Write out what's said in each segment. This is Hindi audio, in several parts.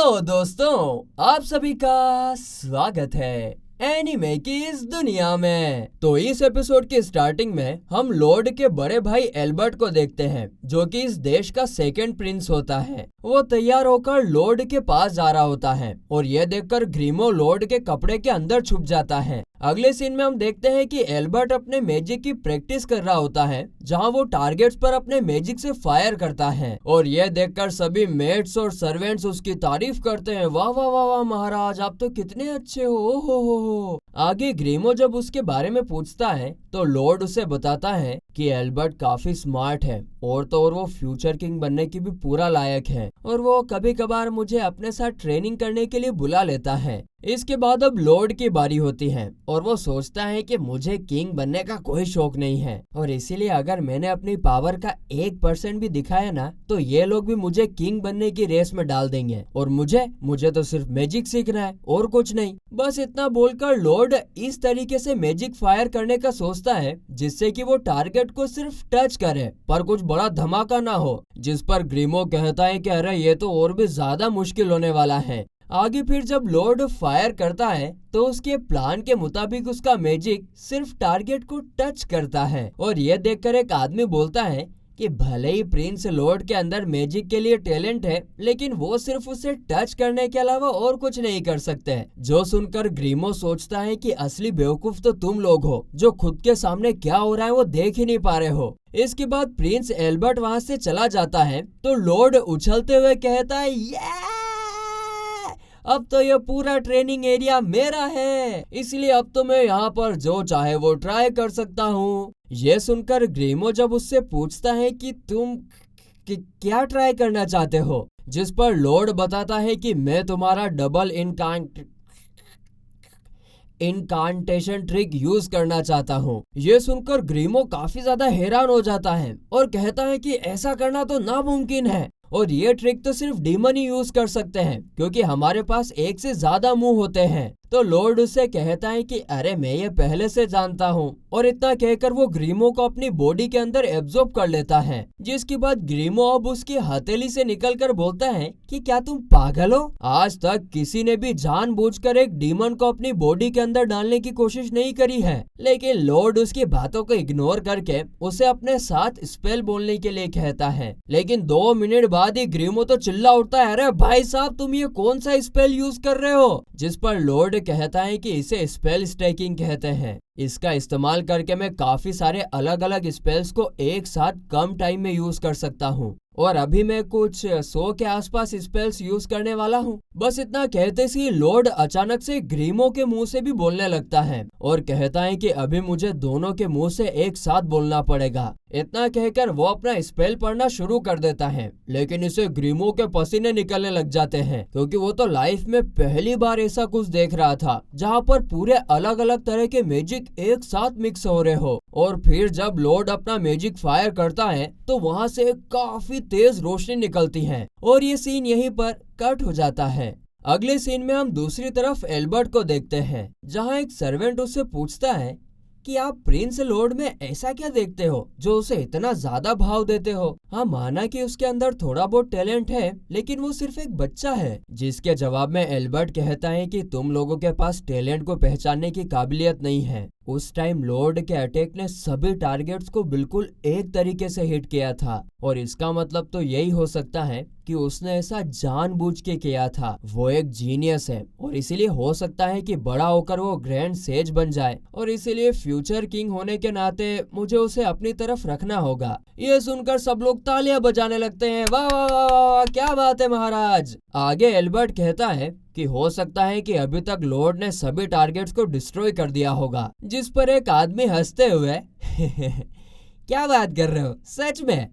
तो दोस्तों, आप सभी का स्वागत है एनीमे की इस दुनिया में। तो इस एपिसोड की स्टार्टिंग में हम लॉर्ड के बड़े भाई एल्बर्ट को देखते हैं, जो कि इस देश का सेकंड प्रिंस होता है। वो तैयार होकर लॉर्ड के पास जा रहा होता है और यह देखकर ग्रीमो लॉर्ड के कपड़े के अंदर छुप जाता है। अगले सीन में हम देखते हैं कि एल्बर्ट अपने मैजिक की प्रैक्टिस कर रहा होता है, जहां वो टारगेट्स पर अपने मैजिक से फायर करता है और यह देखकर सभी मेट्स और सर्वेंट्स उसकी तारीफ करते हैं। वाह वाह वाह वाह महाराज, आप तो कितने अच्छे हो। हो आगे ग्रीमो जब उसके बारे में पूछता है तो लॉर्ड उसे बताता है कि एल्बर्ट काफी स्मार्ट है और तो और वो फ्यूचर किंग बनने की भी पूरा लायक है और वो कभी कभार मुझे अपने साथ ट्रेनिंग करने के लिए बुला लेता है। इसके बाद अब लॉर्ड की बारी होती है और वो सोचता है कि मुझे किंग बनने का कोई शौक नहीं है और इसीलिए अगर मैंने अपनी पावर का 1% भी दिखाया ना तो ये लोग भी मुझे किंग बनने की रेस में डाल देंगे और मुझे तो सिर्फ मैजिक सीखना है और कुछ नहीं। बस इतना बोलकर लॉर्ड इस तरीके से मैजिक फायर करने का सोचता है जिससे कि वो टारगेट को सिर्फ टच करे पर कुछ बड़ा धमाका ना हो, जिस पर ग्रीमो कहता है कि अरे ये तो और भी ज्यादा मुश्किल होने वाला है। आगे फिर जब लॉर्ड फायर करता है तो उसके प्लान के मुताबिक उसका मैजिक सिर्फ टारगेट को टच करता है और यह देखकर एक आदमी बोलता है कि भले ही प्रिंस लॉर्ड के अंदर मैजिक के लिए टैलेंट है, लेकिन वो सिर्फ उसे टच करने के अलावा और कुछ नहीं कर सकते। जो सुनकर ग्रीमो सोचता है कि असली बेवकूफ तो तुम लोग हो, जो खुद के सामने क्या हो रहा है वो देख ही नहीं पा रहे हो। इसके बाद प्रिंस एल्बर्ट वहाँ से चला जाता है तो लॉर्ड उछलते हुए कहता है, ये अब तो ये पूरा ट्रेनिंग एरिया मेरा है, इसलिए अब तो मैं यहाँ पर जो चाहे वो ट्राई कर सकता हूँ। ये सुनकर ग्रीमो जब उससे पूछता है कि तुम क्या ट्राई करना चाहते हो, जिस पर लॉर्ड बताता है कि मैं तुम्हारा डबल इनकांटेशन ट्रिक यूज करना चाहता हूँ। ये सुनकर ग्रीमो काफी ज्यादा हैरान हो जाता है और कहता है कि ऐसा करना तो नामुमकिन है और ये ट्रिक तो सिर्फ डीमन ही यूज कर सकते हैं क्योंकि हमारे पास एक से ज्यादा मुंह होते हैं। तो लॉर्ड उससे कहता है कि अरे मैं ये पहले से जानता हूँ और इतना कहकर वो ग्रीमो को अपनी बॉडी के अंदर एब्जॉर्ब कर लेता है। जिसके बाद ग्रीमो अब उसकी हथेली से निकलकर बोलता है कि क्या तुम पागल हो, आज तक किसी ने भी जानबूझकर एक डीमन को अपनी बॉडी के अंदर डालने की कोशिश नहीं करी है। लेकिन लॉर्ड उसकी बातों को इग्नोर करके उसे अपने साथ स्पेल बोलने के लिए कहता है। लेकिन 2 मिनट बाद ही ग्रीमो तो चिल्ला उठता है, अरे भाई साहब तुम ये कौन सा स्पेल यूज कर रहे हो, जिस पर लॉर्ड कहता है कि इसे स्पेल स्टैकिंग कहते हैं। इसका इस्तेमाल करके मैं काफी सारे अलग अलग स्पेल्स को एक साथ कम टाइम में यूज कर सकता हूँ और अभी मैं कुछ 100 के आसपास स्पेल्स यूज करने वाला हूँ। बस इतना कहते ही लॉर्ड अचानक से ग्रीमो के मुंह से भी बोलने लगता है और कहता है कि अभी मुझे दोनों के मुंह से एक साथ बोलना पड़ेगा। इतना कहकर वो अपना स्पेल पढ़ना शुरू कर देता है, लेकिन इसे ग्रीमो के पसीने निकलने लग जाते हैं क्योंकि वो तो लाइफ में पहली बार ऐसा कुछ देख रहा था जहाँ पर पूरे अलग अलग तरह के मैजिक एक साथ मिक्स हो रहे हो। और फिर जब लॉर्ड अपना मैजिक फायर करता है तो वहाँ से काफी तेज रोशनी निकलती है और ये सीन यहीं पर कट हो जाता है। अगले सीन में हम दूसरी तरफ एल्बर्ट को देखते हैं, जहाँ एक सर्वेंट उससे पूछता है कि आप प्रिंस लॉर्ड में ऐसा क्या देखते हो जो उसे इतना ज्यादा भाव देते हो। हाँ, माना कि उसके अंदर थोड़ा बहुत टैलेंट है, लेकिन वो सिर्फ एक बच्चा है। जिसके जवाब में एल्बर्ट कहता है कि तुम लोगों के पास टैलेंट को पहचानने की काबिलियत नहीं है। उस टाइम लॉर्ड के अटैक ने सभी टारगेट्स को बिल्कुल एक तरीके से हिट किया था और इसका मतलब तो यही हो सकता है कि उसने ऐसा जानबूझ के किया था। वो एक जीनियस है और इसीलिए हो सकता है कि बड़ा होकर वो ग्रैंड सेज बन जाए और इसीलिए फ्यूचर किंग होने के नाते मुझे उसे अपनी तरफ रखना होगा। ये सुनकर सब लोग तालियां बजाने लगते हैं। वाह वाह वाह वाह, क्या बात है महाराज। आगे एल्बर्ट कहता है कि हो सकता है कि अभी तक लॉर्ड ने सभी टारगेट्स को डिस्ट्रॉय कर दिया होगा, जिस पर एक आदमी हंसते हुए क्या बात कर रहे हो, सच में,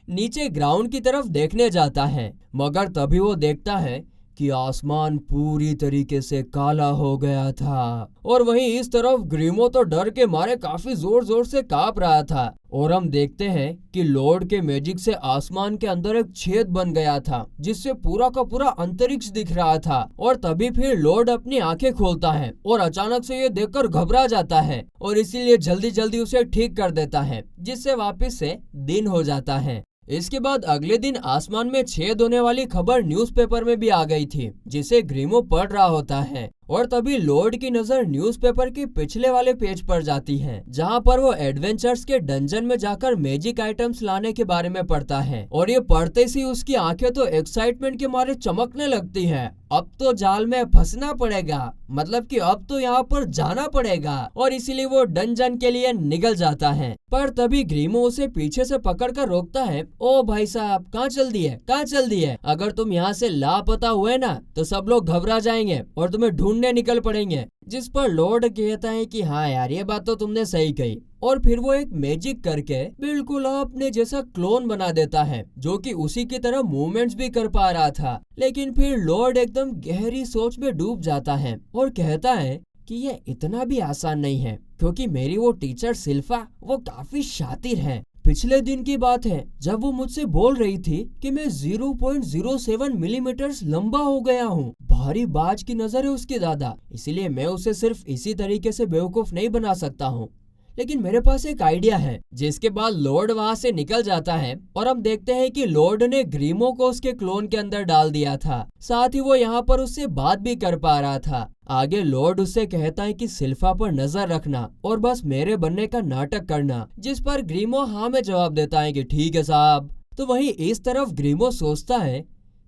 नीचे ग्राउंड की तरफ देखने जाता है। मगर तभी वो देखता है कि आसमान पूरी तरीके से काला हो गया था और वहीं इस तरफ ग्रीमो तो डर के मारे काफी जोर जोर से कांप रहा था और हम देखते हैं कि लॉर्ड के मैजिक से आसमान के अंदर एक छेद बन गया था जिससे पूरा का पूरा अंतरिक्ष दिख रहा था। और तभी फिर लॉर्ड अपनी आंखें खोलता है और अचानक से ये देखकर घबरा जाता है और इसीलिए जल्दी जल्दी उसे ठीक कर देता है, जिससे वापस से दिन हो जाता है। इसके बाद अगले दिन आसमान में छेद होने वाली खबर न्यूज़पेपर में भी आ गई थी, जिसे ग्रीमो पढ़ रहा होता है। और तभी लॉर्ड की नजर न्यूज़पेपर के पिछले वाले पेज पर जाती है, जहां पर वो एडवेंचर्स के डंजन में जाकर मैजिक आइटम्स लाने के बारे में पढ़ता है। और ये पढ़ते ही उसकी आंखें तो एक्साइटमेंट के मारे चमकने लगती हैं। अब तो जाल में फंसना पड़ेगा, मतलब कि अब तो यहाँ पर जाना पड़ेगा, और इसीलिए वो डंजन के लिए निकल जाता है। पर तभी ग्रीमो उसे पीछे से पकड़कर रोकता है। ओ भाई साहब, कहाँ चल दिए, कहाँ चल दिए? अगर तुम यहाँ से लापता हुए ना तो सब लोग घबरा जाएंगे और तुम्हें ढूंढने निकल पड़ेंगे। जिस पर लॉर्ड कहता है कि हाँ यार, ये बात तो तुमने सही कही। और फिर वो एक मैजिक करके बिल्कुल अपने जैसा क्लोन बना देता है, जो कि उसी की तरह मूवमेंट्स भी कर पा रहा था। लेकिन फिर लॉर्ड एकदम गहरी सोच में डूब जाता है और कहता है कि ये इतना भी आसान नहीं है, क्योंकि मेरी वो टीचर सिल्फा वो काफी शातिर है। पिछले दिन की बात है जब वो मुझसे बोल रही थी कि मैं 0.07 मिलीमीटर लंबा हो गया हूँ। भारी बाज की नजर है उसकी दादा, इसलिए मैं उसे सिर्फ इसी तरीके से बेवकूफ नहीं बना सकता हूँ। लेकिन मेरे पास एक आइडिया है। जिसके बाद लॉर्ड वहां से निकल जाता है और हम देखते हैं कि लॉर्ड ने ग्रीमो को उसके क्लोन के अंदर डाल दिया था। साथ ही वो यहाँ पर उससे बात भी कर पा रहा था। आगे लॉर्ड उससे कहता है कि सिल्फा पर नजर रखना और बस मेरे बनने का नाटक करना, जिस पर ग्रीमो हाँ में जवाब देता है कि ठीक है साहब। तो वहीं इस तरफ ग्रीमो सोचता है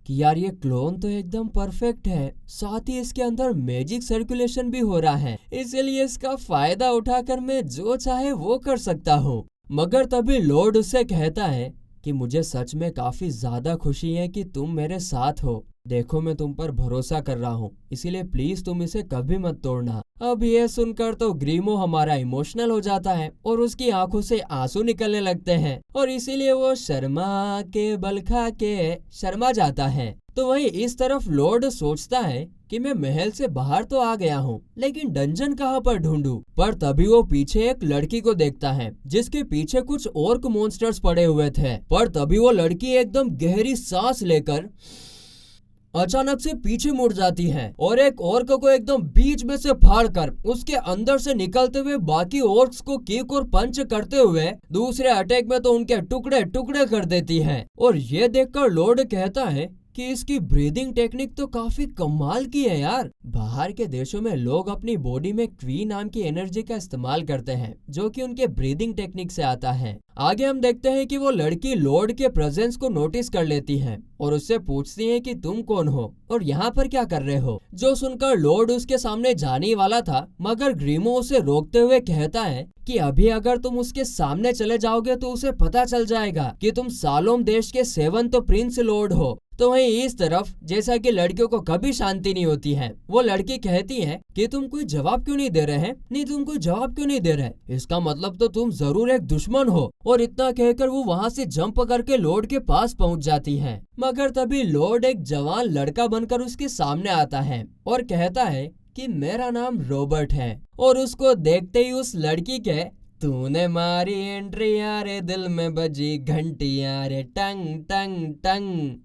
कि यार ये क्लोन तो एकदम परफेक्ट है, साथ ही इसके अंदर मैजिक सर्कुलेशन भी हो रहा है, इसीलिए इसका फायदा उठाकर मैं जो चाहे वो कर सकता हूँ। मगर तभी लॉर्ड उससे कहता है कि मुझे सच में काफी ज्यादा खुशी है कि तुम मेरे साथ हो। देखो मैं तुम पर भरोसा कर रहा हूँ, इसीलिए प्लीज तुम इसे कभी मत तोड़ना। अब ये सुनकर तो ग्रीमो हमारा इमोशनल हो जाता है और उसकी आंखों से आंसू निकलने लगते हैं और इसीलिए वो शर्मा के बल खा के शर्मा जाता है। तो वहीं इस तरफ लॉर्ड सोचता है कि मैं महल से बाहर तो आ गया हूँ, लेकिन डंजन कहाँ पर ढूंढूं? पर तभी वो पीछे एक लड़की को देखता है जिसके पीछे कुछ ऑर्क मॉन्स्टर्स पड़े हुए थे। पर तभी वो लड़की एकदम गहरी सांस लेकर अचानक से पीछे मुड़ जाती है और एक ऑर्क को एकदम बीच में से फाड़कर उसके अंदर से निकलते हुए बाकी ऑर्क्स को किक और पंच करते हुए दूसरे अटैक में तो उनके टुकड़े टुकड़े कर देती है। और ये देखकर लॉर्ड कहता है कि इसकी ब्रीदिंग टेक्निक तो काफी कमाल की है यार। बाहर के देशों में लोग अपनी बॉडी में क्वी नाम की एनर्जी का इस्तेमाल करते हैं, जो कि उनके ब्रीदिंग टेक्निक से आता है। आगे हम देखते हैं कि वो लड़की लॉर्ड के प्रेजेंस को नोटिस कर लेती है और उससे पूछती है कि तुम कौन हो और यहाँ पर क्या कर रहे हो। जो सुनकर लॉर्ड उसके सामने जाने वाला था, मगर ग्रीमो उसे रोकते हुए कहता है कि अभी अगर तुम उसके सामने चले जाओगे तो उसे पता चल जाएगा कि तुम सालोम देश के 7th प्रिंस लॉर्ड हो। तो वहीं इस तरफ जैसा कि लड़कियों को कभी शांति नहीं होती है, वो लड़की कहती है कि तुम कोई जवाब क्यों नहीं दे रहे हैं? नहीं, तुम कोई जवाब क्यों नहीं दे रहे? इसका मतलब तो तुम जरूर एक दुश्मन हो। और इतना कहकर वो वहाँ से जंप करके लॉर्ड के पास पहुँच जाती है। मगर तभी लॉर्ड एक जवान लड़का बनकर उसके सामने आता है और कहता है कि मेरा नाम रॉबर्ट है। और उसको देखते ही उस लड़की के तूने मारी एंट्री यारे दिल में बजी घंटी यारे टंग टंग टंग,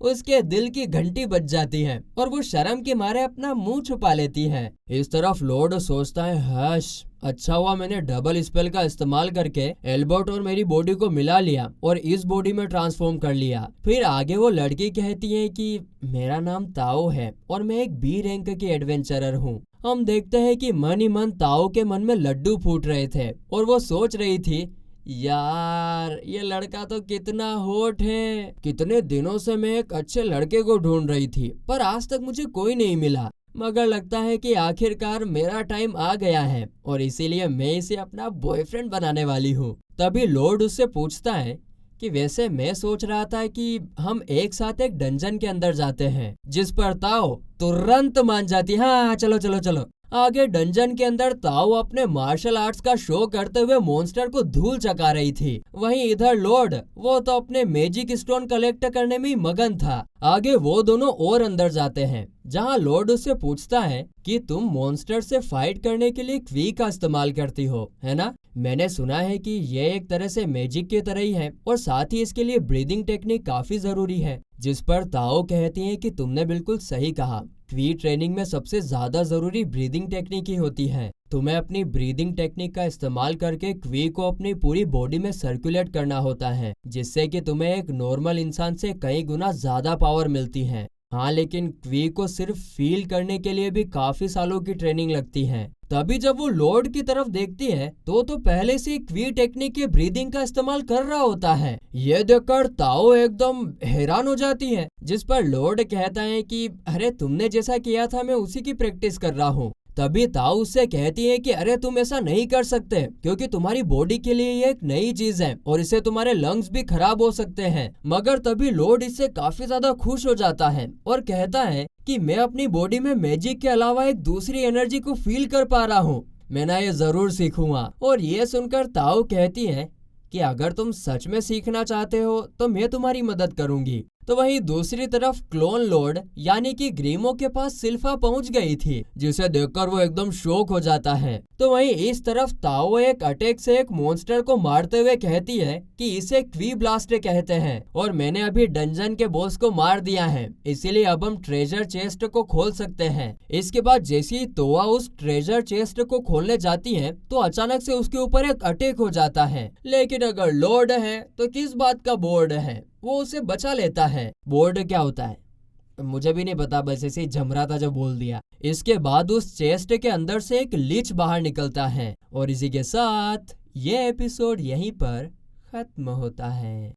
उसके दिल की घंटी बज जाती है और वो शर्म के मारे अपना मुंह छुपा लेती है। इस तरफ लॉर्ड सोचता है हश, अच्छा हुआ मैंने डबल स्पेल का इस्तेमाल करके एल्बर्ट और मेरी बॉडी को मिला लिया और इस बॉडी में ट्रांसफॉर्म कर लिया। फिर आगे वो लड़की कहती है कि मेरा नाम ताओ है और मैं एक बी रैंक की एडवेंचरर हूँ। हम देखते हैं कि मन ही मन ताओ के मन में लड्डू फूट रहे थे और वो सोच रही थी यार ये लड़का तो कितना हॉट है। कितने दिनों से मैं एक अच्छे लड़के को ढूंढ रही थी पर आज तक मुझे कोई नहीं मिला, मगर लगता है कि आखिरकार मेरा टाइम आ गया है और इसीलिए मैं इसे अपना बॉयफ्रेंड बनाने वाली हूँ। तभी लॉर्ड उससे पूछता है कि वैसे मैं सोच रहा था कि हम एक साथ एक डंजन के अंदर जाते हैं, जिस पर ताओ तुरंत मान जाती है हाँ चलो चलो चलो। आगे डंजन के अंदर ताओ अपने मार्शल आर्ट्स का शो करते हुए मॉन्स्टर को धूल चका रही थी। वहीं इधर लॉर्ड वो तो अपने मैजिक स्टोन कलेक्ट करने में ही मगन था। आगे वो दोनों और अंदर जाते हैं, जहां लॉर्ड उससे पूछता है कि तुम मॉन्स्टर से फाइट करने के लिए क्वी का इस्तेमाल करती हो, है ना? मैंने सुना है कि ये एक तरह से मैजिक की तरह ही है और साथ ही इसके लिए ब्रीदिंग टेक्निक काफी जरूरी है, जिस पर ताओ कहती हैं कि तुमने बिल्कुल सही कहा। क्वी ट्रेनिंग में सबसे ज्यादा जरूरी ब्रीदिंग टेक्निक ही होती है। तुम्हें अपनी ब्रीदिंग टेक्निक का इस्तेमाल करके क्वी को अपनी पूरी बॉडी में सर्कुलेट करना होता है, जिससे कि तुम्हें एक नॉर्मल इंसान से कई गुना ज्यादा पावर मिलती है। हाँ, लेकिन क्वी को सिर्फ फील करने के लिए भी काफी सालों की ट्रेनिंग लगती है। तभी जब वो लॉर्ड की तरफ देखती है तो पहले से क्वी टेक्निक के ब्रीदिंग का इस्तेमाल कर रहा होता है। ये देखकर ताओ एकदम हैरान हो जाती है, जिस पर लॉर्ड कहता है कि अरे तुमने जैसा किया था मैं उसी की प्रैक्टिस कर रहा हूँ। तभी ताओ उससे कहती है कि अरे तुम ऐसा नहीं कर सकते, क्योंकि तुम्हारी बॉडी के लिए ये एक नई चीज है और इससे तुम्हारे लंग्स भी खराब हो सकते हैं। मगर तभी लॉर्ड इससे काफी ज्यादा खुश हो जाता है और कहता है कि मैं अपनी बॉडी में मैजिक के अलावा एक दूसरी एनर्जी को फील कर पा रहा हूँ, मैं ना ये जरूर सीखूंगा। और ये सुनकर ताओ कहती है कि अगर तुम सच में सीखना चाहते हो तो मैं तुम्हारी मदद करूंगी। तो वहीं दूसरी तरफ क्लोन लॉर्ड यानी कि ग्रीमो के पास सिल्फा पहुंच गई थी, जिसे देखकर वो एकदम शॉक हो जाता है। तो वहीं इस तरफ ताओ एक अटैक से एक मॉन्स्टर को मारते हुए कहती है कि इसे क्वी ब्लास्ट कहते हैं और मैंने अभी डंजन के बॉस को मार दिया है, इसीलिए अब हम ट्रेजर चेस्ट को खोल सकते हैं। इसके बाद जैसे ही तोआ उस ट्रेजर चेस्ट को खोलने जाती है तो अचानक से उसके ऊपर एक अटैक हो जाता है। लेकिन अगर लॉर्ड है तो किस बात का बोर्ड है, वो उसे बचा लेता है। बोर्ड क्या होता है मुझे भी नहीं पता, बस ऐसे ही जम रहा था जब बोल दिया। इसके बाद उस चेस्ट के अंदर से एक लीच बाहर निकलता है और इसी के साथ ये एपिसोड यहीं पर खत्म होता है।